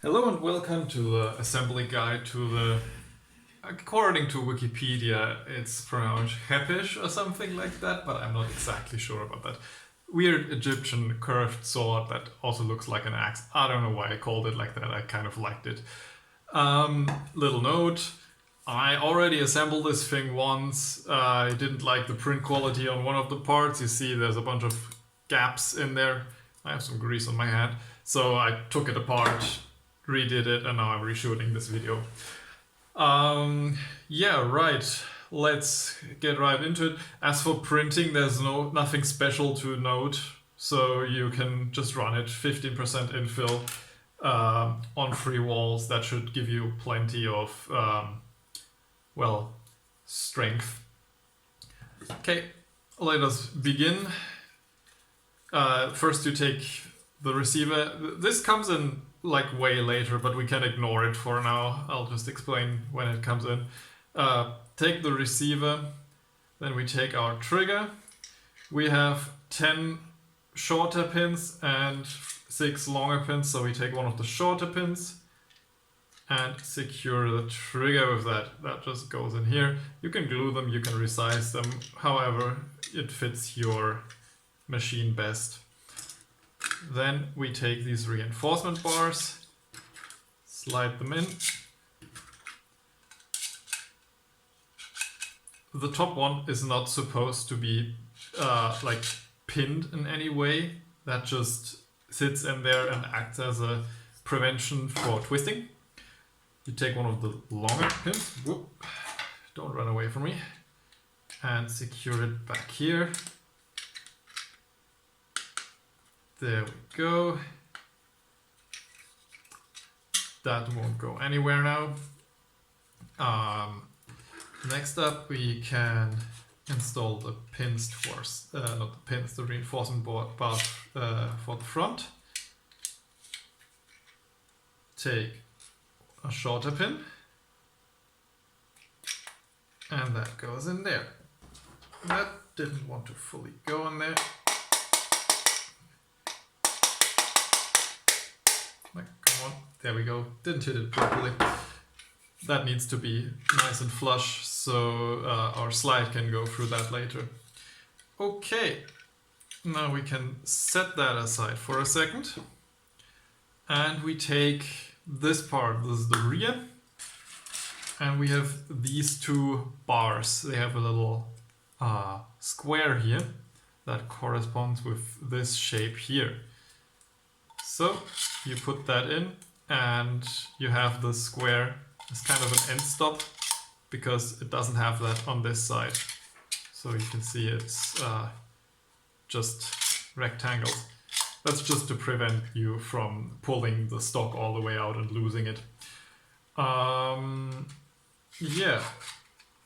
Hello and welcome to the assembly guide to the, according to Wikipedia, it's pronounced Khopesh or something like that, but I'm not exactly sure about that. Weird Egyptian curved sword that also looks like an axe. I don't know why I called it like that, I kind of liked it. Little note, I already assembled this thing once. I didn't like the print quality on one of the parts. You see there's a bunch of gaps in there. I have some grease on my hand. So I took it apart, redid it, and now I'm reshooting this video. Yeah, right. Let's get right into it. As for printing, there's nothing special to note, so you can just run it 15% infill on free walls. That should give you plenty of well, strength. Okay, let us begin. First you take the receiver. This comes in like way later, but we can ignore it for now. I'll just explain when it comes in. Take the receiver, then we take our trigger. We have 10 shorter pins and 6 longer pins, so we take one of the shorter pins and secure the trigger with that. That just goes in here. You can glue them, you can resize them, however it fits your machine best. Then we take these reinforcement bars, slide them in. The top one is not supposed to be like pinned in any way. That just sits in there and acts as a prevention for twisting. You take one of the longer pins, whoop, don't run away from me, and secure it back here. There we go. That won't go anywhere now. Next up, we can install the pins towards, not the pins, the reinforcement bars for the front. Take a shorter pin, and that goes in there. That didn't want to fully go in there. Come on, there we go. Didn't hit it properly. That needs to be nice and flush, so our slide can go through that later. Okay, now we can set that aside for a second. And we take this part, this is the rear, and we have these two bars. They have a little square here that corresponds with this shape here. So you put that in and you have the square as kind of an end stop because it doesn't have that on this side. So you can see it's just rectangles. That's just to prevent you from pulling the stock all the way out and losing it. Yeah,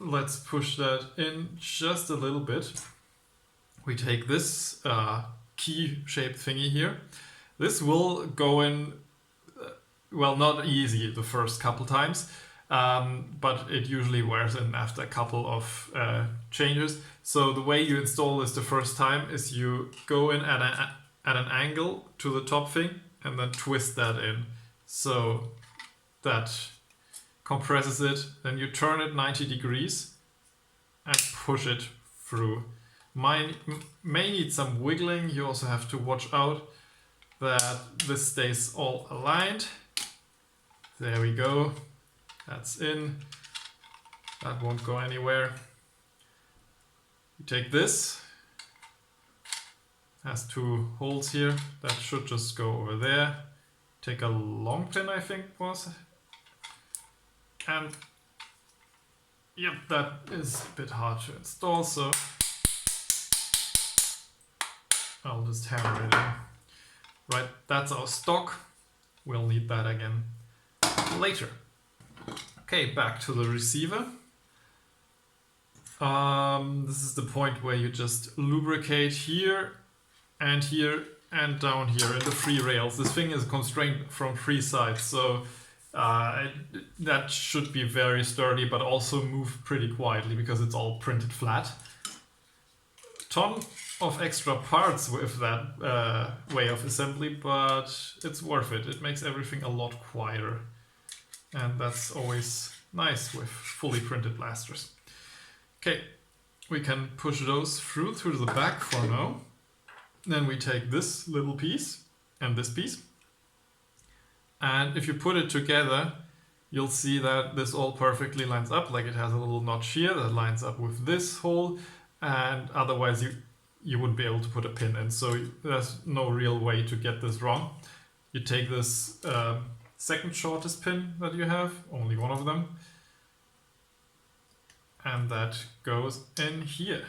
let's push that in just a little bit. We take this key-shaped thingy here. This will go in, well, not easy the first couple times, but it usually wears in after a couple of changes. So the way you install this the first time is you go in at an angle to the top thing and then twist that in. So that compresses it, then you turn it 90 degrees and push it through. Mine may need some wiggling. You also have to watch out that this stays all aligned. There we go. That's in. That won't go anywhere. You take this. Has 2 holes here. That should just go over there. Take a long pin, I think was. And yep, that is a bit hard to install, so I'll just hammer it in. Right, that's our stock. We'll need that again later. Okay, back to the receiver. This is the point where you just lubricate here and down here in the free rails. This thing is constrained from 3 sides, so that should be very sturdy, but also move pretty quietly because it's all printed flat. Ton of extra parts with that way of assembly, but it's worth it. It makes everything a lot quieter, and that's always nice with fully printed blasters. Okay, we can push those through to the back for now. Then we take this little piece and this piece, and if you put it together, you'll see that this all perfectly lines up. Like, it has a little notch here that lines up with this hole, and otherwise you wouldn't be able to put a pin in. So there's no real way to get this wrong. You take this second shortest pin that you have, only one of them, and that goes in here.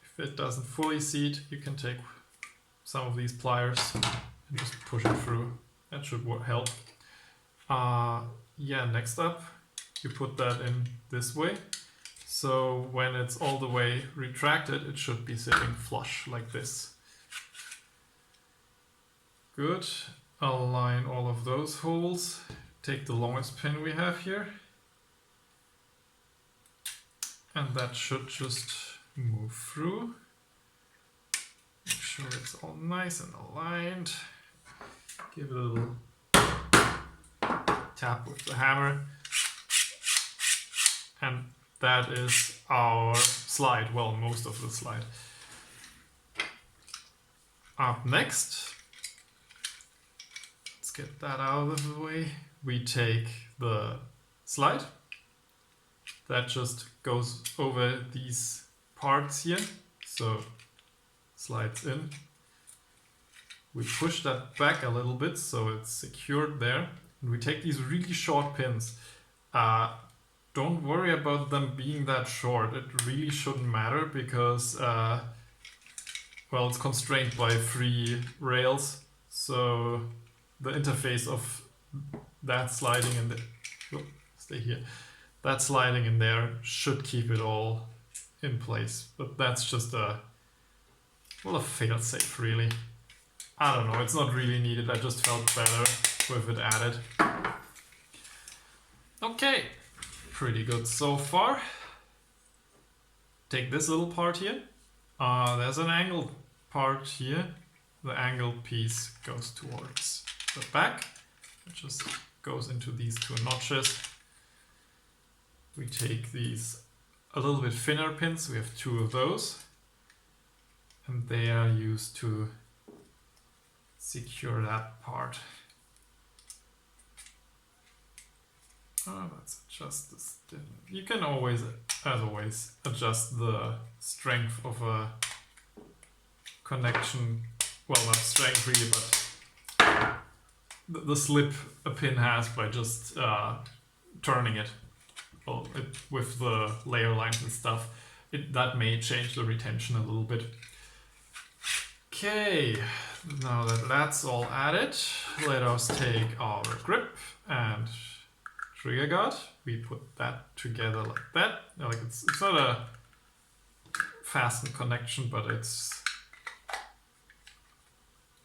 If it doesn't fully seat, you can take some of these pliers and just push it through. That should help. Yeah, next up, you put that in this way. So when it's all the way retracted, it should be sitting flush like this. Good. Align all of those holes. Take the longest pin we have here. And that should just move through. Make sure it's all nice and aligned. Give it a little tap with the hammer. And that is our slide. Well, most of the slide. Up next, let's get that out of the way. We take the slide. That just goes over these parts here. So slides in. We push that back a little bit so it's secured there. And we take these really short pins. Don't worry about them being that short. It really shouldn't matter because, well, it's constrained by 3 rails. So the interface of that sliding in the, stay here. That sliding in there should keep it all in place. But that's just a fail-safe, really. I don't know, it's not really needed. I just felt better with it added. Okay. Pretty good so far. Take this little part here. There's an angled part here. The angled piece goes towards the back. It just goes into these 2 notches. We take these a little bit thinner pins. We have 2 of those. And they are used to secure that part. Let's adjust this. You can always, as always, adjust the strength of a connection. Well, not strength really, but the slip a pin has by just turning it. Well, with the layer lines and stuff. That may change the retention a little bit. Okay, now that that's all added, let us take our grip and trigger guard. We put that together like that. Like it's not a fastened connection, but it's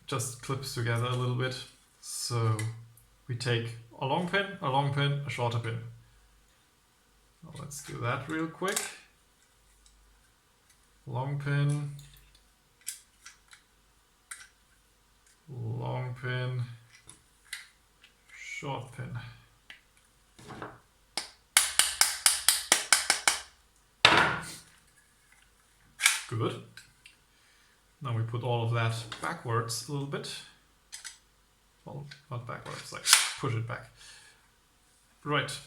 just clips together a little bit. So we take a long pin, a shorter pin. Well, let's do that real quick. Long pin, long pin, short pin. Good. Now we put all of that backwards a little bit. Well, not backwards, like push it back. Right.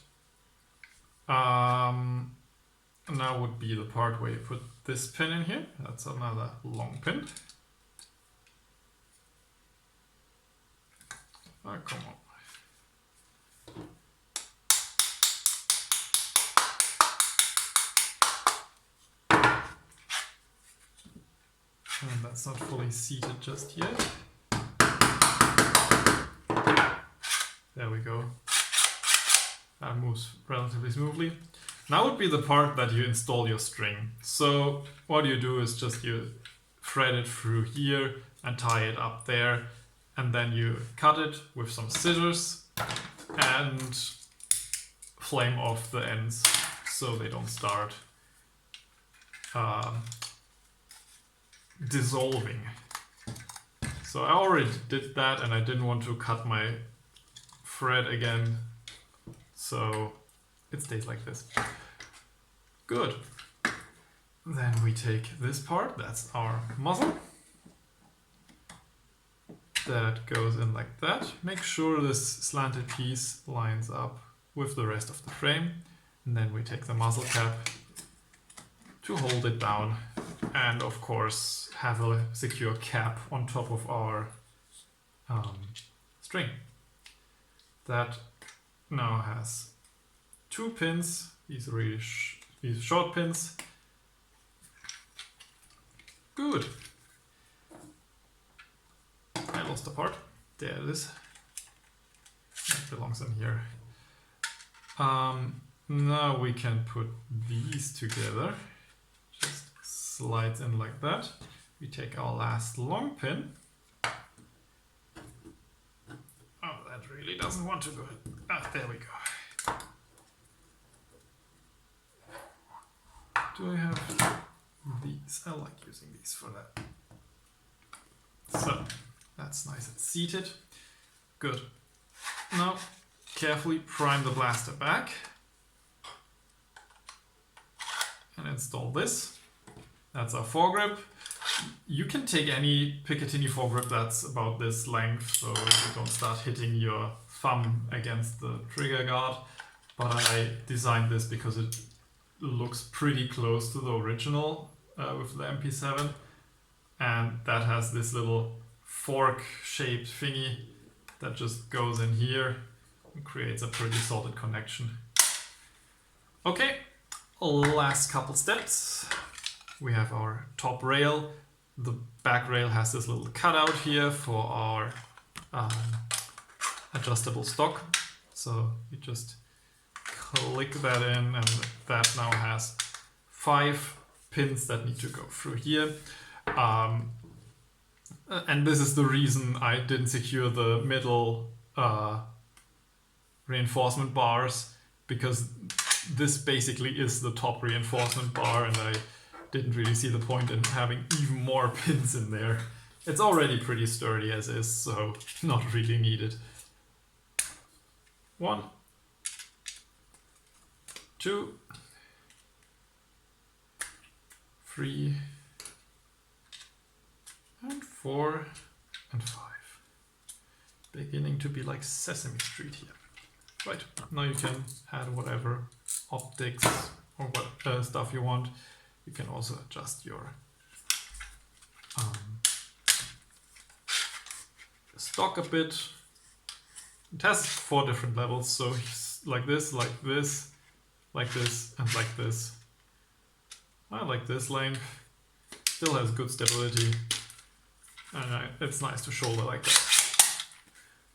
Now would be the part where you put this pin in here. That's another long pin. Oh, come on. And that's not fully seated just yet. There we go. That moves relatively smoothly. Now would be the part that you install your string. So what you do is just you thread it through here and tie it up there, and then you cut it with some scissors and flame off the ends so they don't start dissolving. So I already did that and I didn't want to cut my thread again, so it stays like this. Good. Then we take this part, that's our muzzle. That goes in like that. Make sure this slanted piece lines up with the rest of the frame. And then we take the muzzle cap to hold it down. And of course have a secure cap on top of our string. That now has 2 pins, these really these short pins. Good. I lost a part. There it is. It belongs in here. Now we can put these together. Just slides in like that. We take our last long pin. Oh, that really doesn't want to go. Ah, there we go. Do I have these? I like using these for that. So, that's nice and seated. Good. Now, carefully prime the blaster back. And install this. That's our foregrip. You can take any Picatinny foregrip that's about this length, so you don't start hitting your thumb against the trigger guard. But I designed this because it looks pretty close to the original with the MP7. And that has this little fork-shaped thingy that just goes in here and creates a pretty solid connection. Okay, last couple steps. We have our top rail. The back rail has this little cutout here for our adjustable stock. So you just click that in, and that now has 5 pins that need to go through here. And this is the reason I didn't secure the middle reinforcement bars, because this basically is the top reinforcement bar, and I didn't really see the point in having even more pins in there. It's already pretty sturdy as is, so not really needed. 1, 2, 3, and 4, and 5. Beginning to be like Sesame Street here. Right, now you can add whatever optics or what stuff you want. You can also adjust your stock a bit. It has 4 different levels, so like this, like this, like this, and like this. I like this length. Still has good stability. And it's nice to shoulder like that.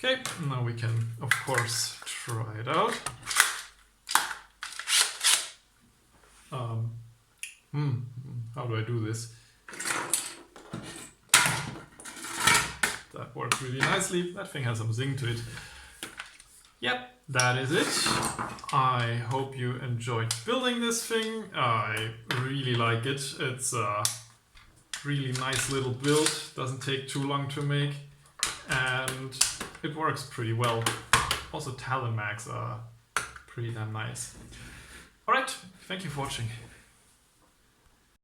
Okay, now we can, of course, try it out. How do I do this? That works really nicely. That thing has some zing to it. Yep, that is it. I hope you enjoyed building this thing. I really like it. It's a really nice little build. Doesn't take too long to make. And it works pretty well. Also, Talon mags are pretty damn nice. Alright, thank you for watching.